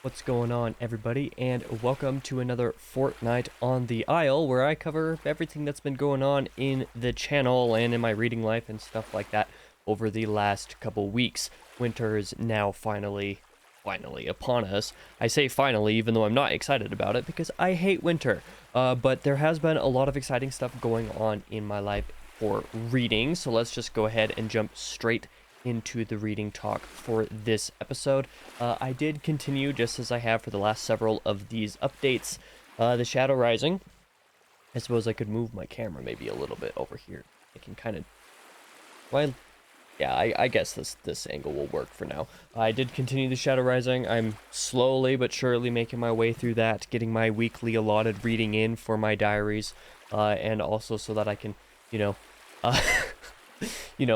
What's going on, everybody, and welcome to another Fortnight on the Isle, where I cover everything that's been going on in the channel and in my reading life and stuff like that over the last couple weeks. Winter is now finally upon us. I say finally, even though I'm not excited about it, because I hate winter. But there has been a lot of exciting stuff going on in my life for reading, so let's just go ahead and jump straight into the reading talk for this episode. I did continue, just as I have for the last several of these updates, the Shadow Rising. I suppose I could move my camera maybe a little bit over here. I can kind of, well, yeah, I guess this angle will work for now. I did continue the Shadow Rising. I'm slowly but surely making my way through that, getting my weekly allotted reading in for my diaries, and also so that I can,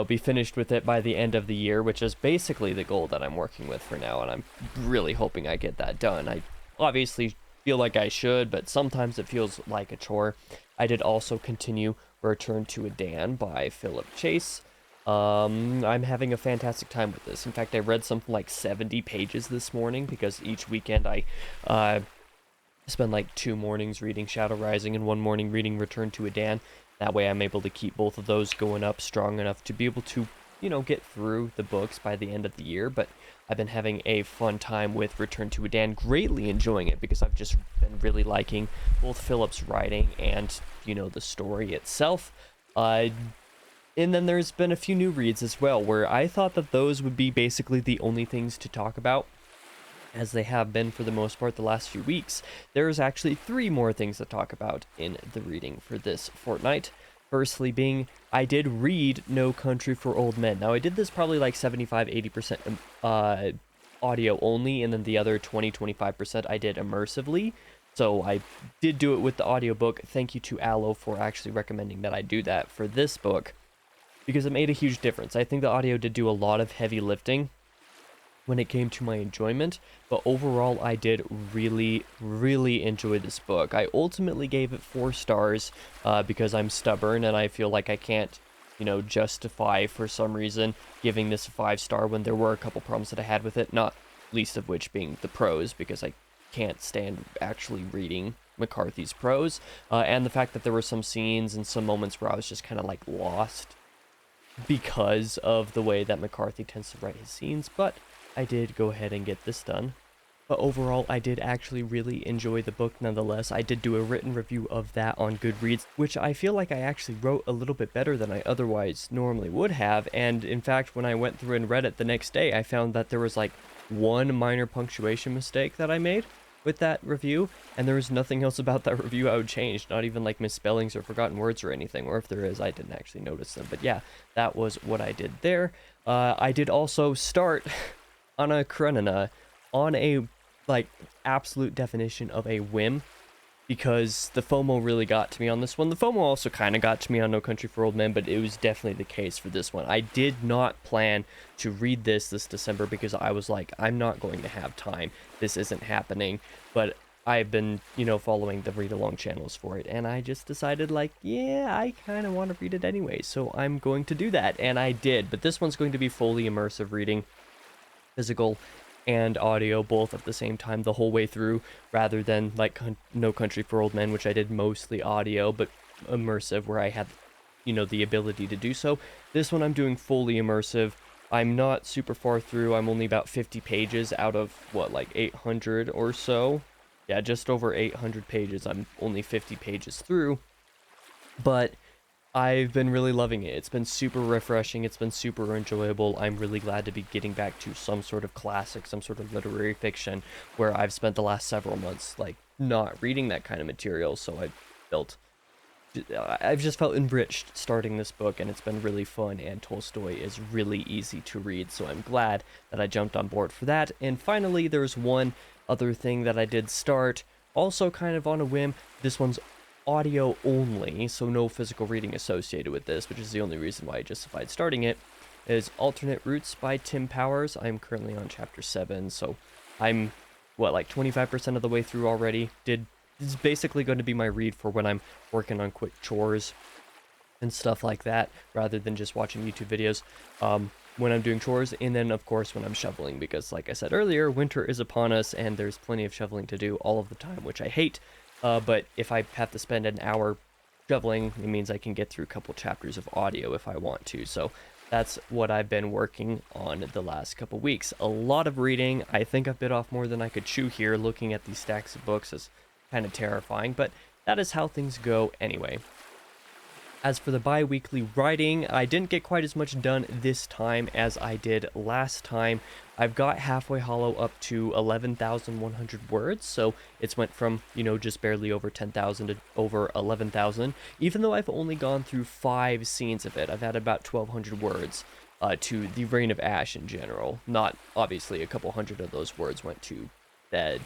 be finished with it by the end of the year, which is basically the goal that I'm working with for now, and I'm really hoping I get that done. I obviously feel like I should, but sometimes it feels like a chore. I did also continue Return to Adan by Philip Chase. I'm having a fantastic time with this. In fact, I read something like 70 pages this morning, because each weekend I spend like 2 mornings reading Shadow Rising and 1 morning reading Return to Adan. That way I'm able to keep both of those going up strong enough to be able to, get through the books by the end of the year. But I've been having a fun time with Return to Adan, greatly enjoying it, because I've just been really liking both Philip's writing and, the story itself. And then there's been a few new reads as well, where I thought that those would be basically the only things to talk about, as they have been for the most part the last few weeks. There's actually 3 more things to talk about in the reading for this fortnight. Firstly being, I did read No Country for Old Men. Now, I did this probably like 75-80% audio only, and then the other 20-25% I did immersively. So I did do it with the audiobook. Thank you to Aloe for actually recommending that I do that for this book, because it made a huge difference. I think the audio did do a lot of heavy lifting when it came to my enjoyment, but overall I did really enjoy this book. I ultimately gave it 4 stars because I'm stubborn and I feel like I can't justify for some reason giving this a 5-star when there were a couple problems that I had with it, not least of which being the prose, because I can't stand actually reading McCarthy's prose, and the fact that there were some scenes and some moments where I was just kind of like lost because of the way that McCarthy tends to write his scenes. But I did go ahead and get this done. But overall, I did actually really enjoy the book nonetheless. I did do a written review of that on Goodreads, which I feel like I actually wrote a little bit better than I otherwise normally would have. And in fact, when I went through and read it the next day, I found that there was like 1 minor punctuation mistake that I made with that review, and there was nothing else about that review I would change, not even like misspellings or forgotten words or anything, or if there is, I didn't actually notice them. But yeah, that was what I did there. I did also start Anna Karenina on a absolute definition of a whim, because the FOMO really got to me on this one. The FOMO also kind of got to me on No Country for Old Men, but it was definitely the case for this one. I did not plan to read this December, because I was like, I'm not going to have time. This isn't happening. But I've been, following the read-along channels for it, and I just decided, yeah, I kind of want to read it anyway, so I'm going to do that, and I did. But this one's going to be fully immersive reading, physical and audio both at the same time the whole way through, rather than No Country for Old Men, which I did mostly audio but immersive, where I had the ability to do so. This one I'm doing fully immersive. I'm not super far through. I'm only about 50 pages out of 800 or so. Yeah, just over 800 pages. I'm only 50 pages through, but I've been really loving it. It's been super refreshing. It's been super enjoyable. I'm really glad to be getting back to some sort of classic, some sort of literary fiction, where I've spent the last several months not reading that kind of material. So I've just felt enriched starting this book, and it's been really fun, and Tolstoy is really easy to read, so I'm glad that I jumped on board for that. And finally, there's one other thing that I did start, also kind of on a whim. This one's audio only, so no physical reading associated with this, which is the only reason why I justified starting it, is Alternate Routes by Tim Powers. I'm currently on chapter 7, so I'm 25% of the way through already. It's basically going to be my read for when I'm working on quick chores and stuff like that, rather than just watching YouTube videos. when I'm doing chores, and then of course when I'm shoveling, because like I said earlier, winter is upon us and there's plenty of shoveling to do all of the time, which I hate. But if I have to spend an hour shoveling, it means I can get through a couple chapters of audio if I want to. So that's what I've been working on the last couple weeks. A lot of reading. I think I've bit off more than I could chew here. Looking at these stacks of books is kind of terrifying, but that is how things go anyway. As for the bi-weekly writing, I didn't get quite as much done this time as I did last time. I've got Halfway Hollow up to 11,100 words, so it's went from, just barely over 10,000 to over 11,000. Even though I've only gone through 5 scenes of it, I've had about 1,200 words to the Reign of Ash in general. Not, obviously, a couple hundred of those words went to the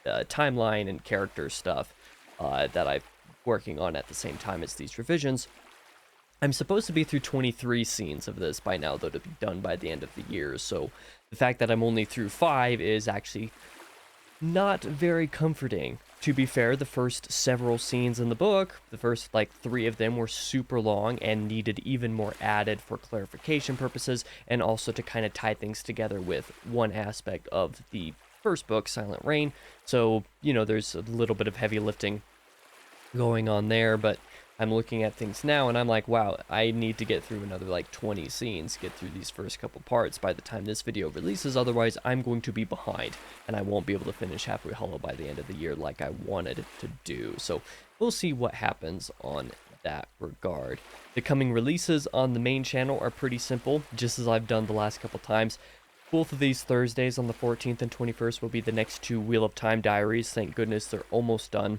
timeline and character stuff that I'm working on at the same time as these revisions. I'm supposed to be through 23 scenes of this by now, though, to be done by the end of the year, so the fact that I'm only through 5 is actually not very comforting. To be fair, the first several scenes in the book, the first 3 of them were super long and needed even more added for clarification purposes, and also to kind of tie things together with one aspect of the first book, Silent Reign. So, there's a little bit of heavy lifting going on there, but I'm looking at things now and I'm like, wow, I need to get through another 20 scenes, get through these first couple parts by the time this video releases. Otherwise, I'm going to be behind and I won't be able to finish Halfway Hollow by the end of the year like I wanted to do. So we'll see what happens on that regard. The coming releases on the main channel are pretty simple, just as I've done the last couple times. Both of these Thursdays on the 14th and 21st will be the next 2 Wheel of Time diaries. Thank goodness they're almost done.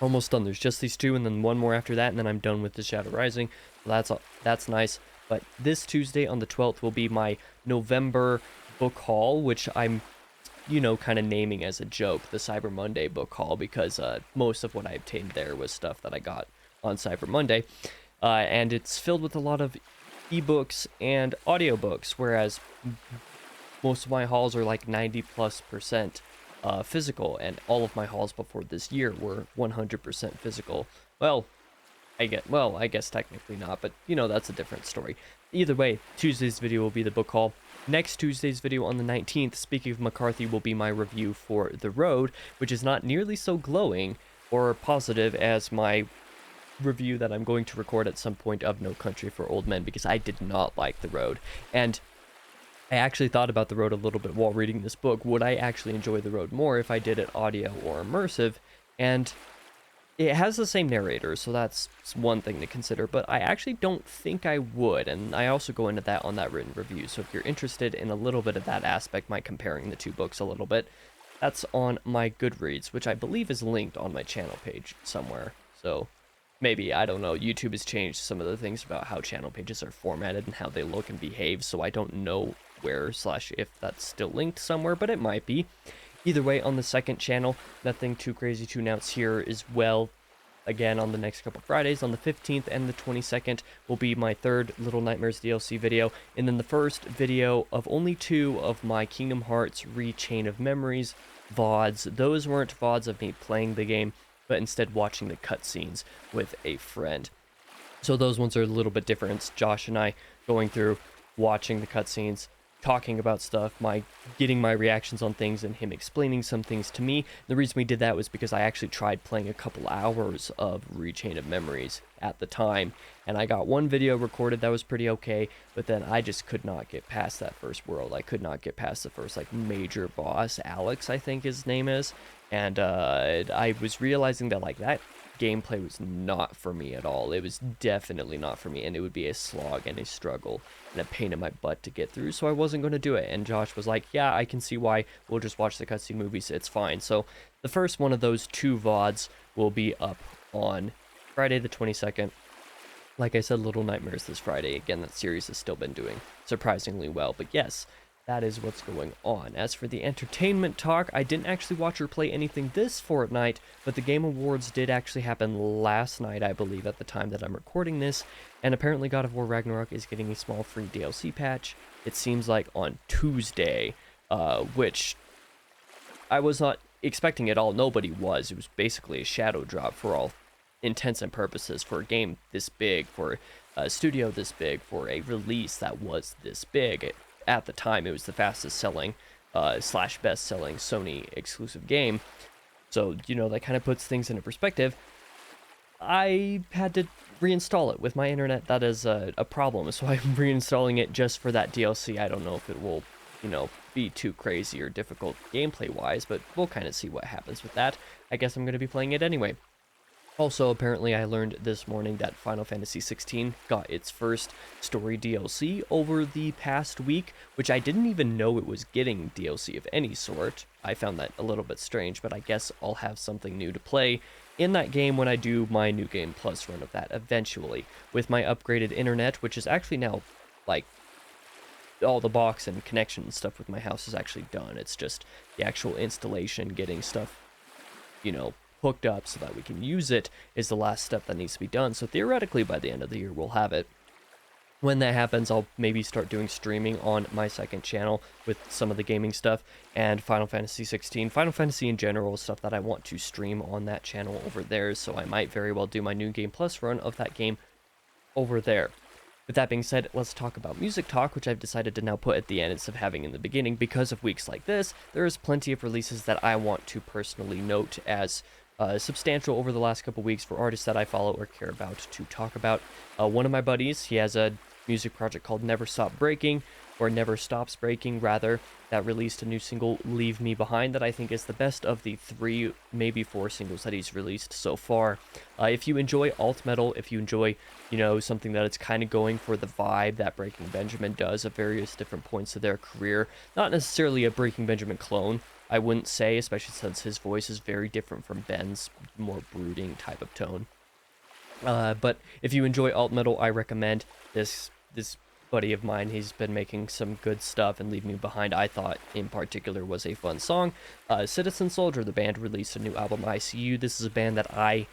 Almost done. There's just these 2 and then 1 more after that, and then I'm done with the Shadow Rising. So that's nice. But this Tuesday on the 12th will be my November book haul, which I'm kind of naming as a joke, the Cyber Monday book haul, because most of what I obtained there was stuff that I got on Cyber Monday. And it's filled with a lot of ebooks and audiobooks, whereas most of my hauls are 90+% physical, and all of my hauls before this year were 100% physical. Well, I guess technically not, but that's a different story. Either way, Tuesday's video will be the book haul. Next Tuesday's video on the 19th, speaking of McCarthy, will be my review for The Road, which is not nearly so glowing or positive as my review that I'm going to record at some point of No Country for Old Men, because I did not like The Road. And I actually thought about The Road a little bit while reading this book. Would I actually enjoy The Road more if I did it audio or immersive? And it has the same narrator, so that's one thing to consider, but I actually don't think I would, and I also go into that on that written review. So if you're interested in a little bit of that aspect, my comparing the 2 books a little bit, that's on my Goodreads, which I believe is linked on my channel page somewhere. So maybe, I don't know, YouTube has changed some of the things about how channel pages are formatted and how they look and behave, so I don't know where/if that's still linked somewhere, but it might be. Either way, on the second channel, nothing too crazy to announce here as well. Again, on the next couple Fridays, on the 15th and the 22nd, will be my 3rd Little Nightmares DLC video, and then the first video of only 2 of my Kingdom Hearts Re-Chain of Memories VODs. Those weren't VODs of me playing the game, but instead watching the cutscenes with a friend. So those ones are a little bit different. It's Josh and I going through, watching the cutscenes, talking about stuff, getting my reactions on things, and him explaining some things to me. The reason we did that was because I actually tried playing a couple hours of Re-Chain of Memories at the time, and I got one video recorded that was pretty okay, but then I just could not get past that first world. I could not get past the first major boss, Alex I think his name is, and I was realizing that that gameplay was not for me at all. It was definitely not for me, and it would be a slog and a struggle and a pain in my butt to get through, so I wasn't going to do it. And Josh was like, yeah, I can see why. We'll just watch the cutscene movies, it's fine. So the first one of those 2 VODs will be up on Friday the 22nd. Like I said, Little Nightmares this Friday. Again, that series has still been doing surprisingly well, but yes, that is what's going on. As for the entertainment talk, I didn't actually watch or play anything this fortnight, but the Game Awards did actually happen last night, I believe, at the time that I'm recording this, and apparently God of War Ragnarok is getting a small free DLC patch, it seems like on Tuesday, which I was not expecting at all. Nobody was. It was basically a shadow drop for all intents and purposes for a game this big, for studio this big for a release that was this big. At the time, it was the fastest selling slash best selling Sony exclusive game. So, that kind of puts things into perspective. I had to reinstall it with my internet. That is a problem, so I'm reinstalling it just for that DLC. I don't know if it will, be too crazy or difficult gameplay-wise, but we'll kind of see what happens with that. I guess I'm going to be playing it anyway. Also, apparently I learned this morning that Final Fantasy XVI got its first story DLC over the past week, which I didn't even know it was getting DLC of any sort. I found that a little bit strange, but I guess I'll have something new to play in that game when I do my New Game Plus run of that eventually. With my upgraded internet, which is actually now, like, all the box and connection and stuff with my house is actually done. It's just the actual installation, getting stuff, hooked up so that we can use it is the last step that needs to be done. So theoretically, by the end of the year, we'll have it. When that happens, I'll maybe start doing streaming on my second channel with some of the gaming stuff and Final Fantasy 16. Final Fantasy in general is stuff that I want to stream on that channel over there, so I might very well do my New Game Plus run of that game over there. With that being said, let's talk about Music Talk, which I've decided to now put at the end instead of having in the beginning. Because of weeks like this, there is plenty of releases that I want to personally note as substantial over the last couple weeks for artists that I follow or care about to talk about. One of my buddies, he has a music project called Never Stop Breaking, or Never Stops Breaking, rather, that released a new single, Leave Me Behind, that I think is the best of the 3, maybe 4 singles that he's released so far. If you enjoy alt metal, if you enjoy, something that it's kind of going for the vibe that Breaking Benjamin does at various different points of their career, not necessarily a Breaking Benjamin clone, I wouldn't say, especially since his voice is very different from Ben's more brooding type of tone. But if you enjoy alt metal, I recommend this buddy of mine. He's been making some good stuff, and Leave Me Behind, I thought in particular, was a fun song. Citizen Soldier, the band, released a new album, ICU. This is a band that I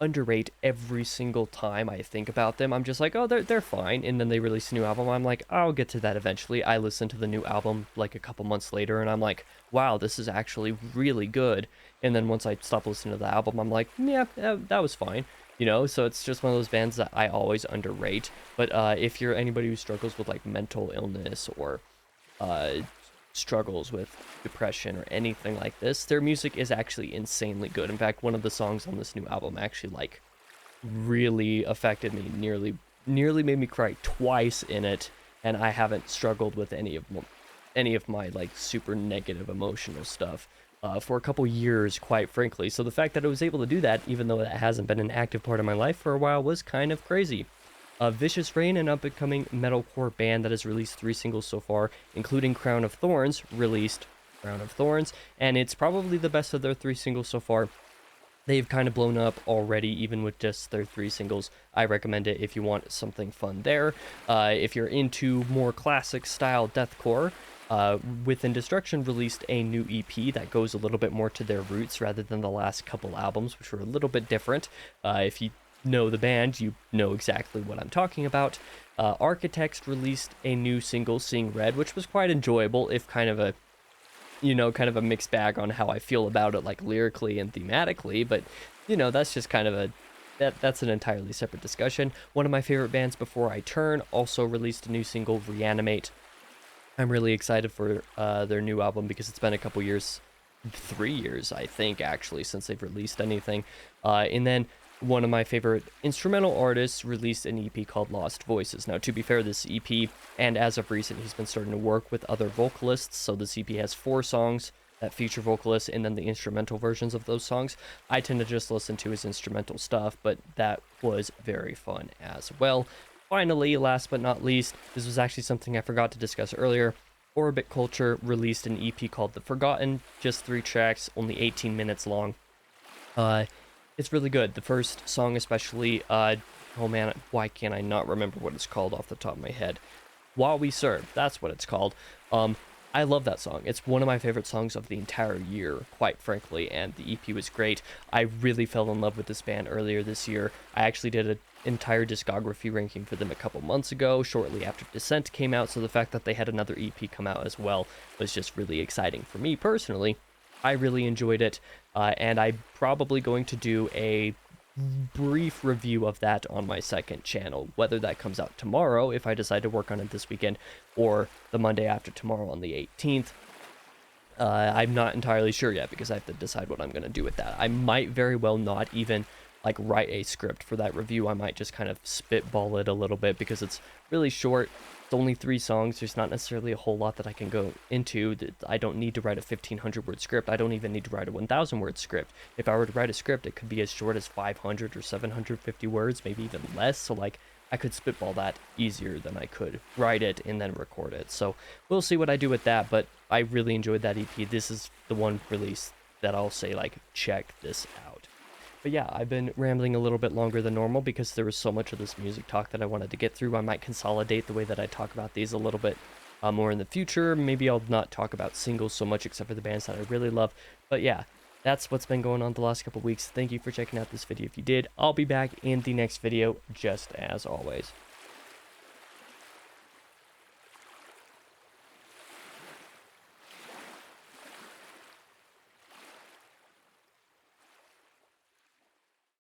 underrate every single time I think about them. I'm just like, oh, they're fine, and then they release a new album. I'm like, I'll get to that eventually. I listened to the new album like a couple months later, and I'm like, wow, this is actually really good. And then once I stopped listening to the album, I'm like, yeah, that was fine. So it's just one of those bands that I always underrate. But if you're anybody who struggles with like mental illness or struggles with depression or anything like this, their music is actually insanely good. In fact, one of the songs on this new album actually like really affected me, nearly made me cry twice in it, and I haven't struggled with any of my like super negative emotional stuff for a couple years, quite frankly. So the fact that I was able to do that, even though that hasn't been an active part of my life for a while, was kind of crazy. Vicious Rain, an up-and-coming metalcore band that has released 3 singles so far, including Crown of Thorns, released Crown of Thorns, and it's probably the best of their 3 singles so far. They've kind of blown up already, even with just their 3 singles. I recommend it if you want something fun there. If you're into more classic-style deathcore, Within Destruction released a new EP that goes a little bit more to their roots rather than the last couple albums, which were a little bit different. If you know the band, you know exactly what I'm talking about. Architects released a new single, Seeing Red, which was quite enjoyable, if kind of a mixed bag on how I feel about it, like lyrically and thematically, but that's just kind of that's an entirely separate discussion. One of my favorite bands, Before I Turn, also released a new single, Reanimate. I'm really excited for their new album because it's been a couple years, 3 years, I think, actually, since they've released anything. And then one of my favorite instrumental artists released an EP called Lost Voices. Now, to be fair, this EP, and as of recent, he's been starting to work with other vocalists, so this EP has 4 songs that feature vocalists and then the instrumental versions of those songs. I tend to just listen to his instrumental stuff, but that was very fun as well. Finally, last but not least, this was actually something I forgot to discuss earlier. Orbit Culture released an EP called The Forgotten, just 3 tracks, only 18 minutes long. It's really good. The first song especially, oh man, why can't I not remember what it's called off the top of my head? While We Serve, that's what it's called. I love that song. It's one of my favorite songs of the entire year, quite frankly, and the EP was great. I really fell in love with this band earlier this year. I actually did an entire discography ranking for them a couple months ago, shortly after Descent came out, so the fact that they had another EP come out as well was just really exciting for me personally. I really enjoyed it, and I'm probably going to do a brief review of that on my second channel, whether that comes out tomorrow if I decide to work on it this weekend, or the Monday after tomorrow on the 18th. I'm not entirely sure yet because I have to decide what I'm going to do with that. I might very well not even like write a script for that review. I might just kind of spitball it a little bit because it's really short. It's only 3 songs. There's not necessarily a whole lot that I can go into. I don't need to write a 1,500 word script. I don't even need to write a 1,000 word script. If I were to write a script, it could be as short as 500 or 750 words, maybe even less. So like I could spitball that easier than I could write it and then record it. So we'll see what I do with that, but I really enjoyed that EP. This is the one release that I'll say, like, check this out. But yeah, I've been rambling a little bit longer than normal because there was so much of this music talk that I wanted to get through. I might consolidate the way that I talk about these a little bit more in the future. Maybe I'll not talk about singles so much except for the bands that I really love. But yeah, that's what's been going on the last couple weeks. Thank you for checking out this video. If you did, I'll be back in the next video just as always.